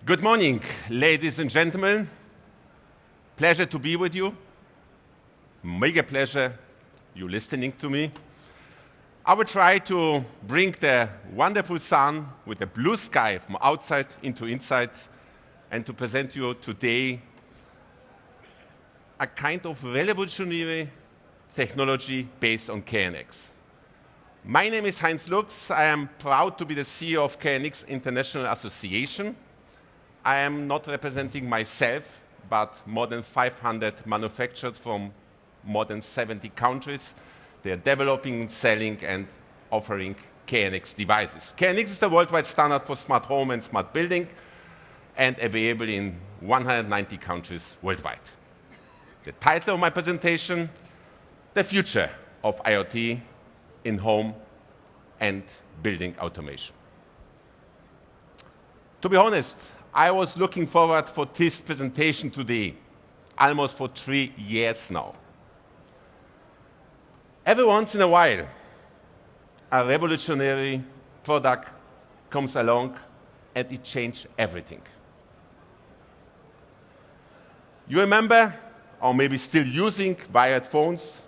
Good morning, ladies and gentlemen. Pleasure to be with you. Mega pleasure you listening to me. I will try to bring the wonderful sun with the blue sky from outside into inside and to present you today a kind of revolutionary technology based on KNX. My name is Heinz Lux. I am proud to be the CEO of KNX International Association. I am not representing myself, but more than 500 manufacturers from more than 70 countries. They are developing, selling, and offering KNX devices. KNX is the worldwide standard for smart home and smart building, and available in 190 countries worldwide. The title of my presentation, The Future of IoT in Home and Building Automation. To be honest, I was looking forward for this presentation today, almost for 3 years now. Every once in a while, a revolutionary product comes along and it changed everything. You remember, or maybe still using wired phones,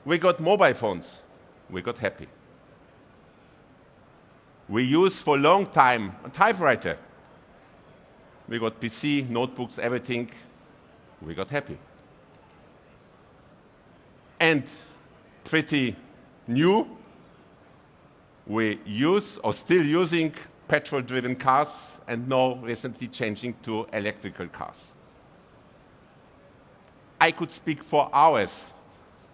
we got mobile phones, we got happy. We used for a long time a typewriter. We got PC, notebooks, everything. We got happy. And pretty new, we use or still using petrol-driven cars and now recently changing to electrical cars. I could speak for hours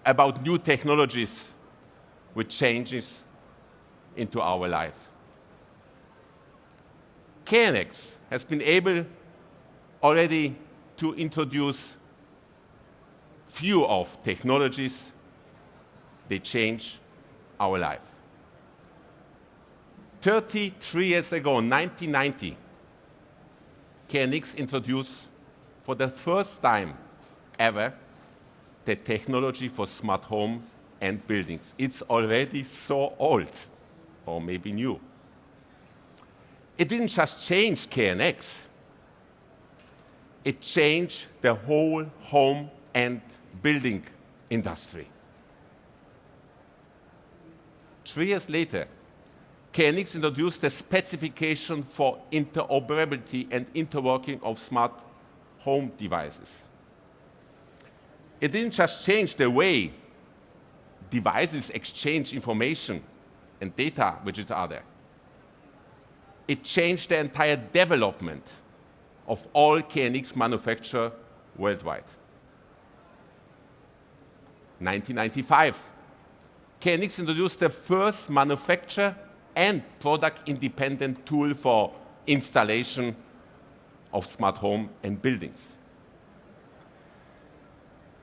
about new technologies which changes into our life. KNX has been able already to introduce few of technologies. They change our life. 33 years ago, 1990, KNX introduced for the first time ever the technology for smart home and buildings. It's already so old, or maybe new. It didn't just change KNX, it changed the whole home and building industry. 3 years later, KNX introduced the specification for interoperability and interworking of smart home devices. It didn't just change the way devices exchange information and data with each other. It changed the entire development of all KNX manufacturers worldwide. 1995, KNX introduced the first manufacturer and product-independent tool for installation of smart home and buildings.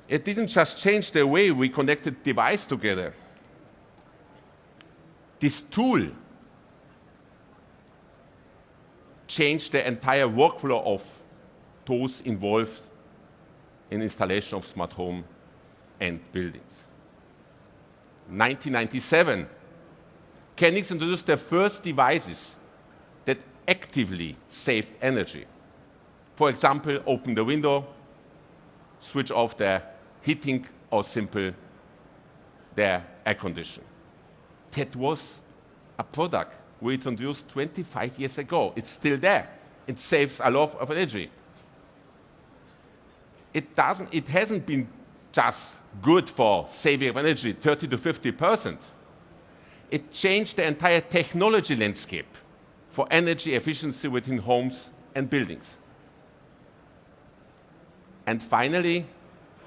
It didn't just change the way we connected devices together. This tool changed the entire workflow of those involved in installation of smart home and buildings. 1997, KNX introduced the first devices that actively saved energy. For example, open the window, switch off the heating, or simple the air conditioning. That was a product we introduced 25 years ago. It's still there. It saves a lot of energy. It hasn't been just good for saving of energy, 30 to 50%. It changed the entire technology landscape for energy efficiency within homes and buildings. And finally,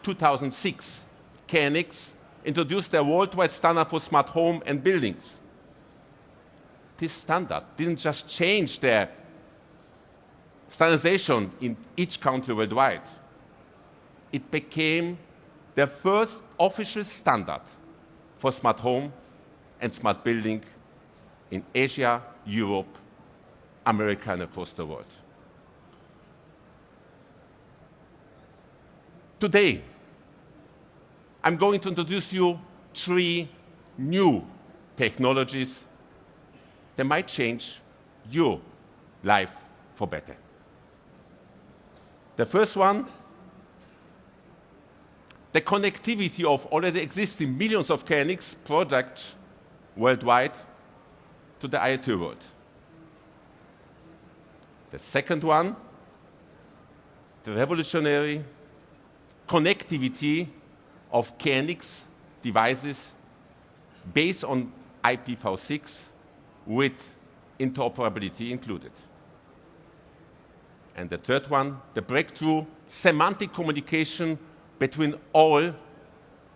2006, KNX introduced the worldwide standard for smart home and buildings. This standard didn't just change the standardization in each country worldwide. It became the first official standard for smart home and smart building in Asia, Europe, America, and across the world. Today, I'm going to introduce you 3 new technologies that might change your life for better. The first one, the connectivity of already existing millions of KNX products worldwide to the IoT world. The second one, the revolutionary connectivity of KNX devices based on IPv6 with interoperability included. And the third one, the breakthrough semantic communication between all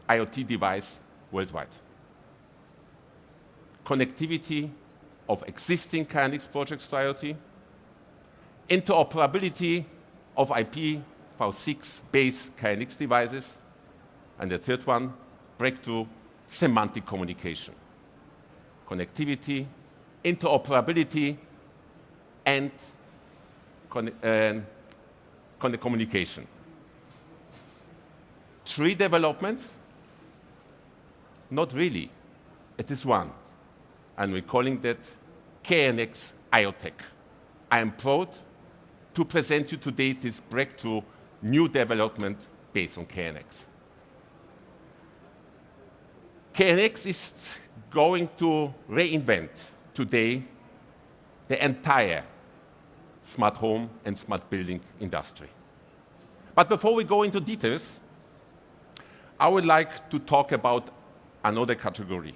IoT devices worldwide. Connectivity of existing KNX projects to IoT, interoperability of IPv6-based KNX devices, and the third one, breakthrough semantic communication. Connectivity, interoperability, and communication. 3 developments? Not really. It is one. And we're calling that KNX IoTech. I am proud to present you today this breakthrough new development based on KNX. KNX is going to reinvent today the entire smart home and smart building industry. But before we go into details, I would like to talk about another category.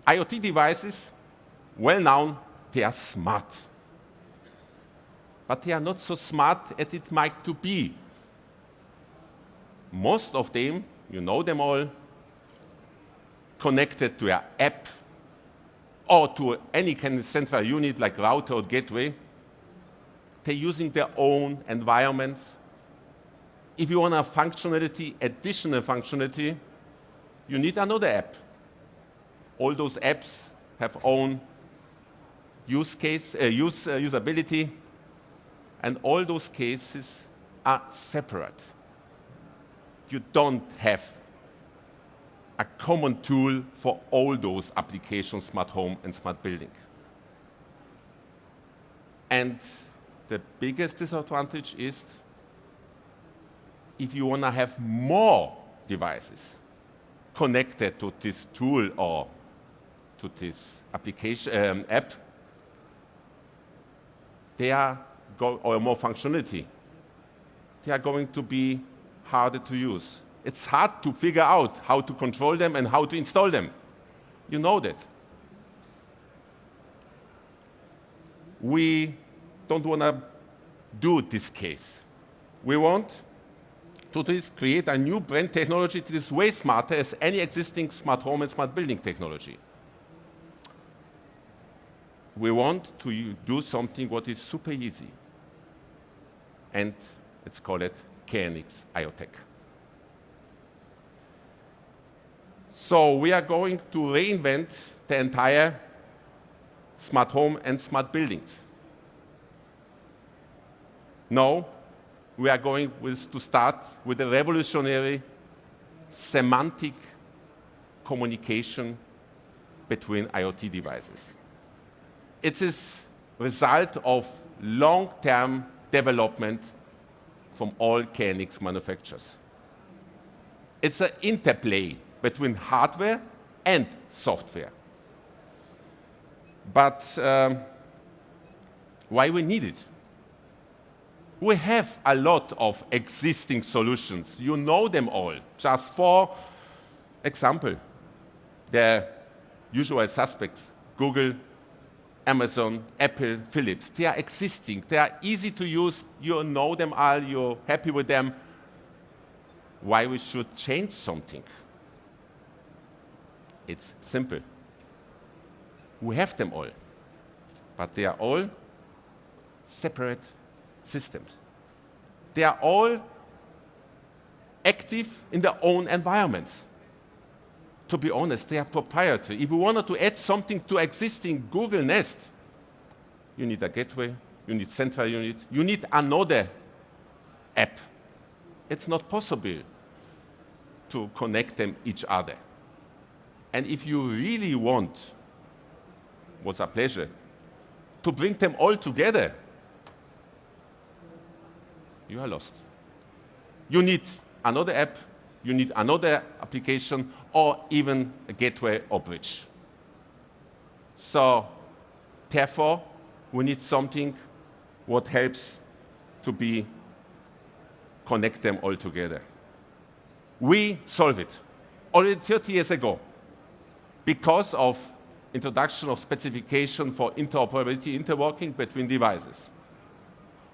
IoT devices, well known, they are smart. But they are not so smart as it might to be. Most of them, you know them all, connected to an app or to any kind of central unit like router or gateway. They're using their own environments. If you want a functionality, additional functionality, you need another app. All those apps have own usability, and all those cases are separate. You don't have a common tool for all those applications, smart home and smart building. And the biggest disadvantage is if you want to have more devices connected to this tool or to this application app, they are or more functionality. They are going to be harder to use. It's hard to figure out how to control them and how to install them. You know that. We don't want to do this case. We want to create a new brand technology that is way smarter as any existing smart home and smart building technology. We want to do something what is super easy. And let's call it KNX IoTech. So we are going to reinvent the entire smart home and smart buildings. Now, we are going to start with a revolutionary semantic communication between IoT devices. It is a result of long-term development from all KNX manufacturers. It's an interplay between hardware and software. But why we need it? We have a lot of existing solutions. You know them all. Just for example, the usual suspects, Google, Amazon, Apple, Philips, they are existing. They are easy to use. You know them all. You're happy with them. Why we should change something? It's simple. We have them all, but they are all separate systems. They are all active in their own environments. To be honest, they are proprietary. If we wanted to add something to existing Google Nest, you need a gateway, you need central unit, you need another app. It's not possible to connect them each other. And if you really want, what's a pleasure, to bring them all together, you are lost. You need another app, you need another application, or even a gateway or bridge. So, therefore, we need something what helps to be connect them all together. We solve it already 30 years ago because of introduction of specification for interoperability, interworking between devices.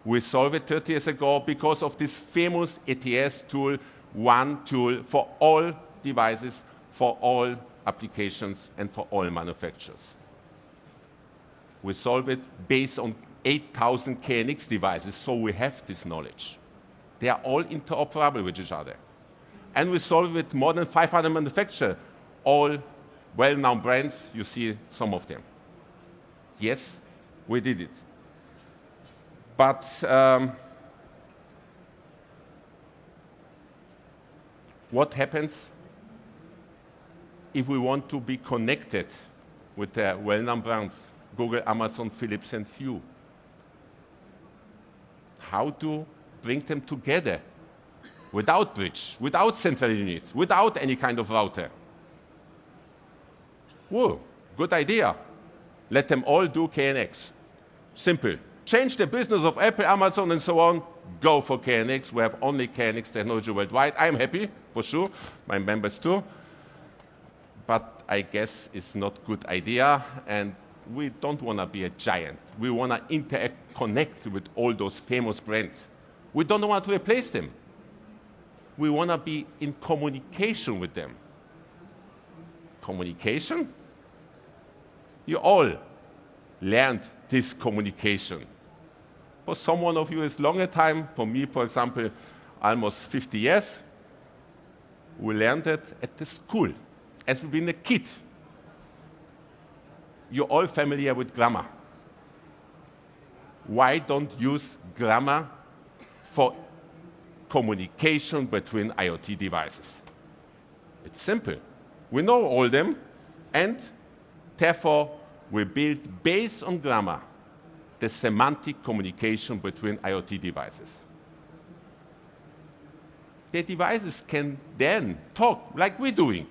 We solved it 30 years ago because of this famous ATS tool, one tool for all devices, for all applications, and for all manufacturers. We solve it based on 8,000 KNX devices, so we have this knowledge. They are all interoperable with each other. And we solve it with more than 500 manufacturers, all well-known brands. You see some of them. Yes, we did it. But what happens if we want to be connected with the well-known brands, Google, Amazon, Philips, and Hue? How to bring them together without bridge, without central unit, without any kind of router? Whoa, good idea. Let them all do KNX. Simple. Change the business of Apple, Amazon, and so on. Go for KNX. We have only KNX technology worldwide. I'm happy, for sure. My members too. But I guess it's not a good idea. And we don't want to be a giant. We want to interact, connect with all those famous brands. We don't want to replace them. We want to be in communication with them. Communication? You all learned this communication. For someone of you, it's longer time. For me, for example, almost 50 years. We learned it at the school, as we've been a kid. You're all familiar with grammar. Why don't use grammar for communication between IoT devices? It's simple. We know all them, and therefore we build, based on grammar, the semantic communication between IoT devices. The devices can then talk like we're doing,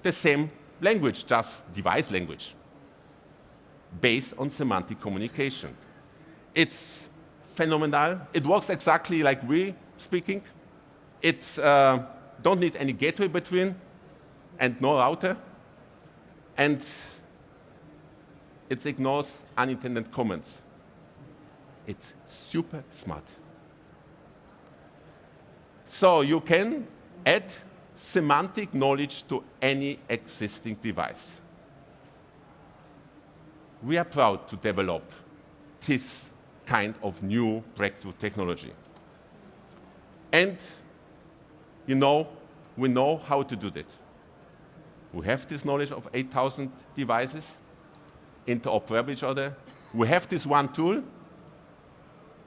the same language, just device language, based on semantic communication. It's phenomenal. It works exactly like we're speaking. It's don't need any gateway between and no router. And it ignores unintended comments. It's super smart. So you can add semantic knowledge to any existing device. We are proud to develop this kind of new breakthrough technology. And we know how to do that. We have this knowledge of 8,000 devices, interoperable with each other. We have this one tool,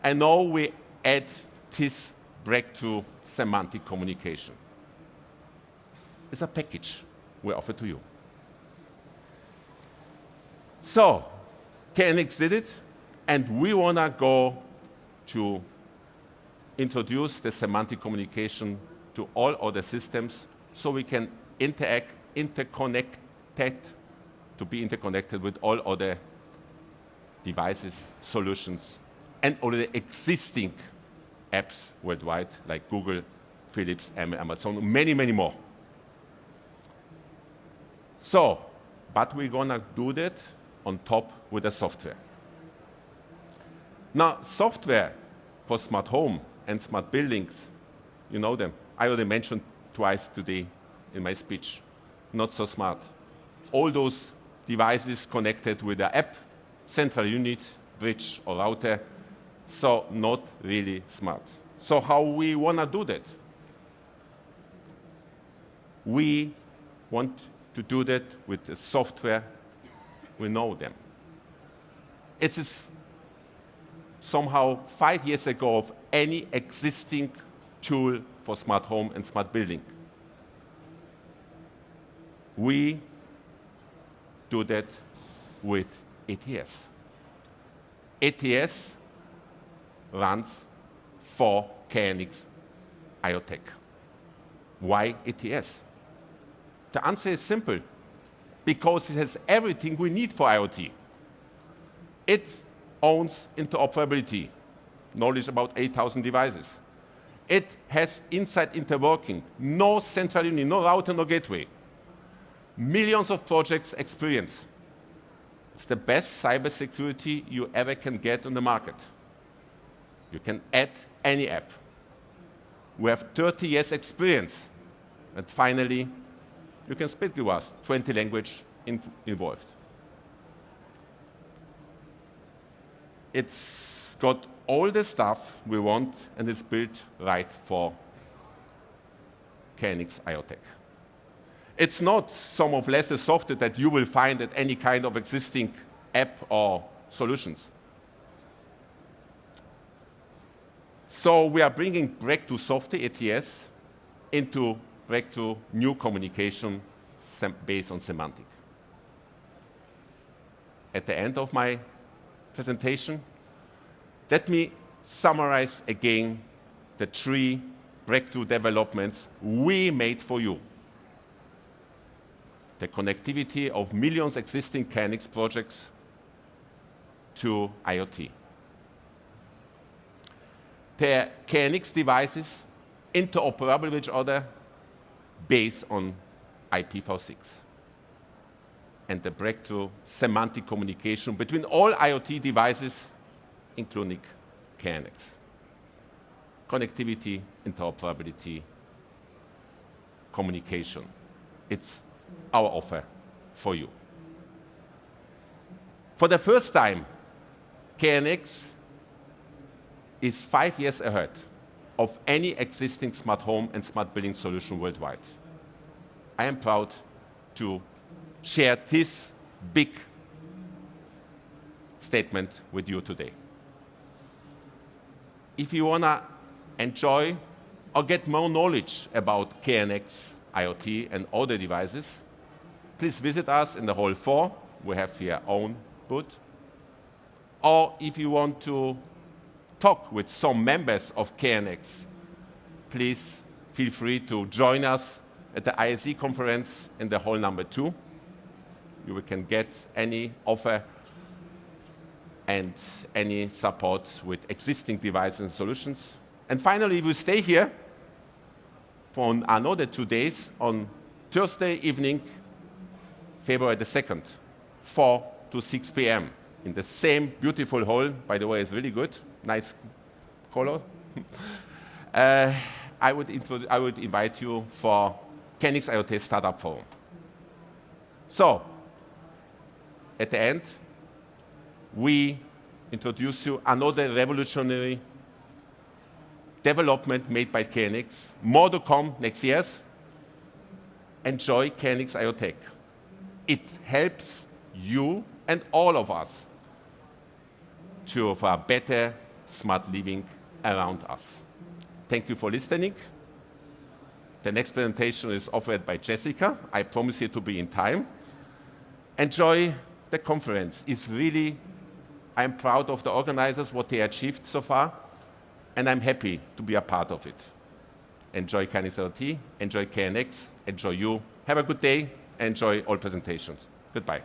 and now we add this breakthrough semantic communication. It's a package we offer to you. So, KNX did it, and we want to go to introduce the semantic communication to all other systems so we can interact, interconnected, to be interconnected with all other devices, solutions, and all the existing apps worldwide, like Google, Philips, Amazon, many, many more. So, but we're going to do that on top with the software. Now, software for smart home and smart buildings, you know them. I already mentioned twice today in my speech. Not so smart. All those devices connected with the app, central unit, bridge, or router, so not really smart. So how we want to do that? We want to do that with the software. We know them. It is somehow 5 years ago of any existing tool for smart home and smart building. We do that with ATS. ATS runs for KNX IoT. Why ATS? The answer is simple. Because it has everything we need for IoT. It owns interoperability, knowledge about 8,000 devices. It has inside interworking, no central unit, no router, no gateway. Millions of projects experience. It's the best cybersecurity you ever can get on the market. You can add any app. We have 30 years experience. And finally, you can speak with us, 20 languages involved. It's got all the stuff we want, and it's built right for KNX IoT. It's not some of lesser software that you will find at any kind of existing app or solutions. So we are bringing breakthrough software, ATS, into breakthrough new communication based on semantic. At the end of my presentation, let me summarize again the 3 breakthrough developments we made for you. The connectivity of millions existing KNX projects to IoT. The KNX devices interoperable with each other based on IPv6. And the breakthrough semantic communication between all IoT devices, including KNX. Connectivity, interoperability, communication. It's our offer for you. For the first time, KNX is 5 years ahead of any existing smart home and smart building solution worldwide. I am proud to share this big statement with you today. If you want to enjoy or get more knowledge about KNX IoT and other devices, please visit us in the hall 4. We have here our own booth. Or if you want to talk with some members of KNX, please feel free to join us at the ISE conference in the hall number 2. You can get any offer and any support with existing devices and solutions. And finally, we stay here for another 2 days on Thursday evening, February the 2nd, 4 to 6 p.m. in the same beautiful hall. By the way, it's really good, nice color. I would invite you for KNX IoT Startup Forum. So, at the end, we introduce you another revolutionary development made by KNX. More to come next year. Enjoy KNX IoT. It helps you and all of us to have a better smart living around us. Thank you for listening. The next presentation is offered by Jessica. I promise you to be in time. Enjoy the conference. I'm proud of the organizers, what they achieved so far, and I'm happy to be a part of it. Enjoy KNX IoT, enjoy KNX, enjoy you. Have a good day, enjoy all presentations. Goodbye.